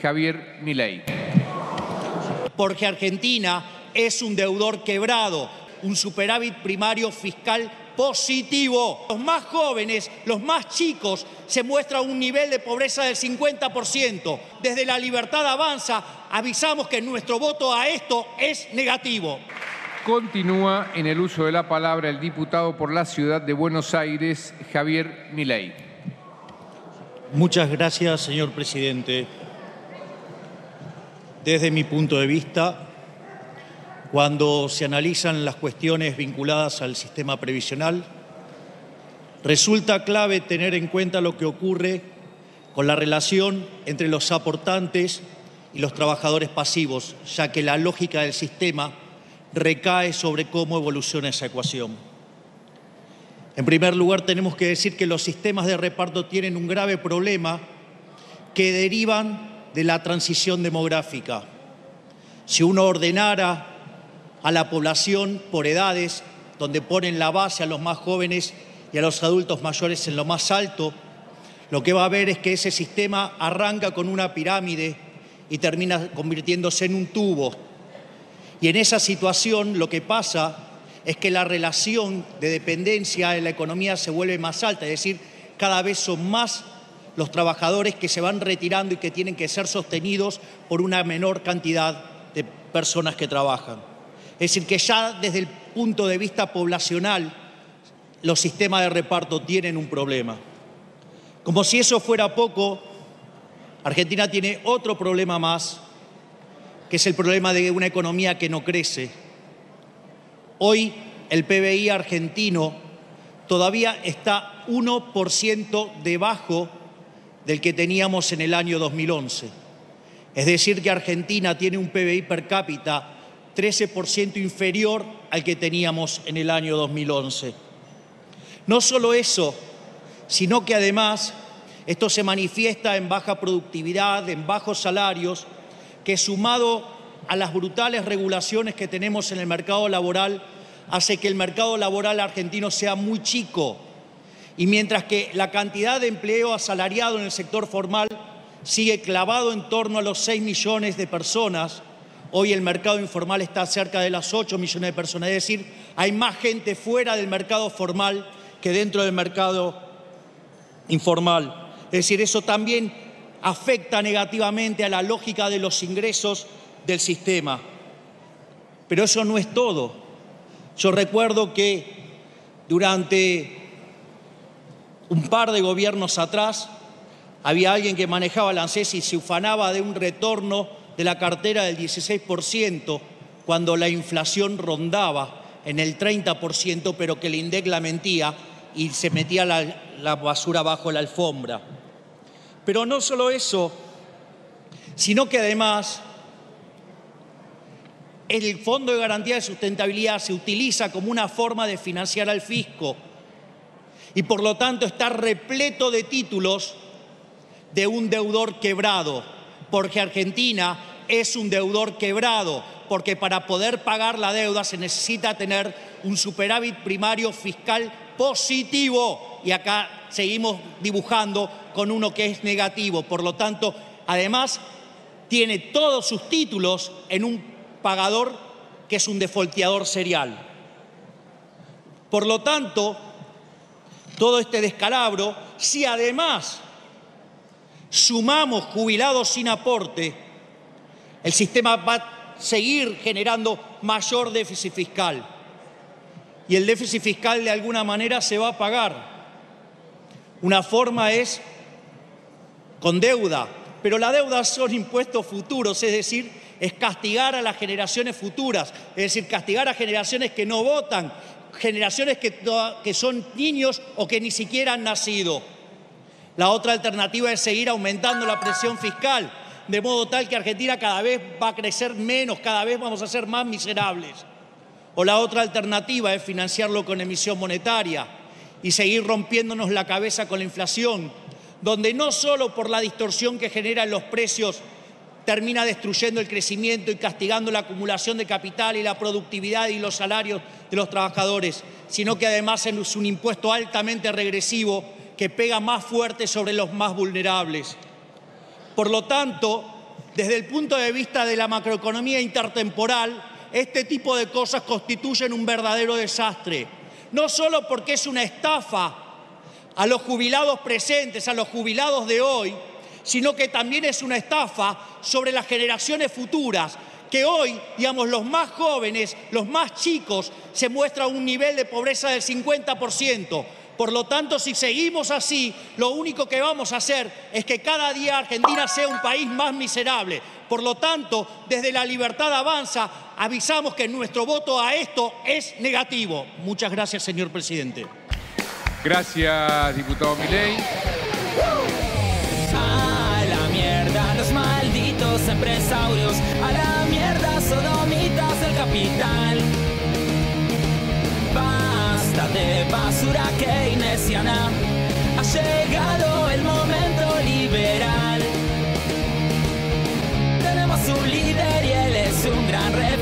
Javier Milei. Porque Argentina es un deudor quebrado, un superávit primario fiscal positivo. Los más jóvenes, los más chicos, se muestra un nivel de pobreza del 50%. Desde La Libertad Avanza avisamos que nuestro voto a esto es negativo. Continúa en el uso de la palabra el diputado por la Ciudad de Buenos Aires, Javier Milei. Muchas gracias, señor presidente. Desde mi punto de vista, cuando se analizan las cuestiones vinculadas al sistema previsional, resulta clave tener en cuenta lo que ocurre con la relación entre los aportantes y los trabajadores pasivos, ya que la lógica del sistema recae sobre cómo evoluciona esa ecuación. En primer lugar, tenemos que decir que los sistemas de reparto tienen un grave problema que derivan de la transición demográfica. Si uno ordenara a la población por edades, donde ponen la base a los más jóvenes y a los adultos mayores en lo más alto, lo que va a ver es que ese sistema arranca con una pirámide y termina convirtiéndose en un tubo. Y en esa situación lo que pasa es que la relación de dependencia en la economía se vuelve más alta, es decir, cada vez son más los trabajadores que se van retirando y que tienen que ser sostenidos por una menor cantidad de personas que trabajan. Es decir, que ya desde el punto de vista poblacional, los sistemas de reparto tienen un problema. Como si eso fuera poco, Argentina tiene otro problema más, que es el problema de una economía que no crece. Hoy el PBI argentino todavía está 1% debajo del que teníamos en el año 2011. Es decir, que Argentina tiene un PBI per cápita 13% inferior al que teníamos en el año 2011. No solo eso, sino que además esto se manifiesta en baja productividad, en bajos salarios, que sumado a las brutales regulaciones que tenemos en el mercado laboral, hace que el mercado laboral argentino sea muy chico. Y mientras que la cantidad de empleo asalariado en el sector formal sigue clavado en torno a los 6 millones de personas, hoy el mercado informal está cerca de las 8 millones de personas. Es decir, hay más gente fuera del mercado formal que dentro del mercado informal. Es decir, eso también afecta negativamente a la lógica de los ingresos del sistema. Pero eso no es todo. Yo recuerdo que durante un par de gobiernos atrás había alguien que manejaba la ANSES y se ufanaba de un retorno de la cartera del 16% cuando la inflación rondaba en el 30%, pero que el INDEC la mentía y se metía la basura bajo la alfombra. Pero no solo eso, sino que además el Fondo de Garantía de Sustentabilidad se utiliza como una forma de financiar al fisco y por lo tanto está repleto de títulos de un deudor quebrado, porque Argentina es un deudor quebrado, porque para poder pagar la deuda se necesita tener un superávit primario fiscal positivo y acá seguimos dibujando con uno que es negativo. Por lo tanto, además, tiene todos sus títulos en un pagador que es un defolteador serial. Por lo tanto, todo este descalabro, si además sumamos jubilados sin aporte, el sistema va a seguir generando mayor déficit fiscal. Y el déficit fiscal de alguna manera se va a pagar. Una forma es con deuda, pero la deuda son impuestos futuros, es decir, es castigar a las generaciones futuras, es decir, castigar a generaciones que no votan, generaciones que son niños o que ni siquiera han nacido. La otra alternativa es seguir aumentando la presión fiscal, de modo tal que Argentina cada vez va a crecer menos, cada vez vamos a ser más miserables. O la otra alternativa es financiarlo con emisión monetaria y seguir rompiéndonos la cabeza con la inflación, donde no solo por la distorsión que genera en los precios termina destruyendo el crecimiento y castigando la acumulación de capital y la productividad y los salarios de los trabajadores, sino que además es un impuesto altamente regresivo que pega más fuerte sobre los más vulnerables. Por lo tanto, Desde el punto de vista de la macroeconomía intertemporal, este tipo de cosas constituyen un verdadero desastre. No solo porque es una estafa a los jubilados presentes, a los jubilados de hoy, sino que también es una estafa sobre las generaciones futuras, que hoy, digamos, los más jóvenes, los más chicos, se muestra un nivel de pobreza del 50%. Por lo tanto, si seguimos así, lo único que vamos a hacer es que cada día Argentina sea un país más miserable. Por lo tanto, desde La Libertad Avanza, avisamos que nuestro voto a esto es negativo. Muchas gracias, señor presidente. Gracias, diputado Milei. A la mierda los malditos empresarios, a la mierda sodomitas del capital. Basta de basura keynesiana, ha llegado el momento liberal. Tenemos un líder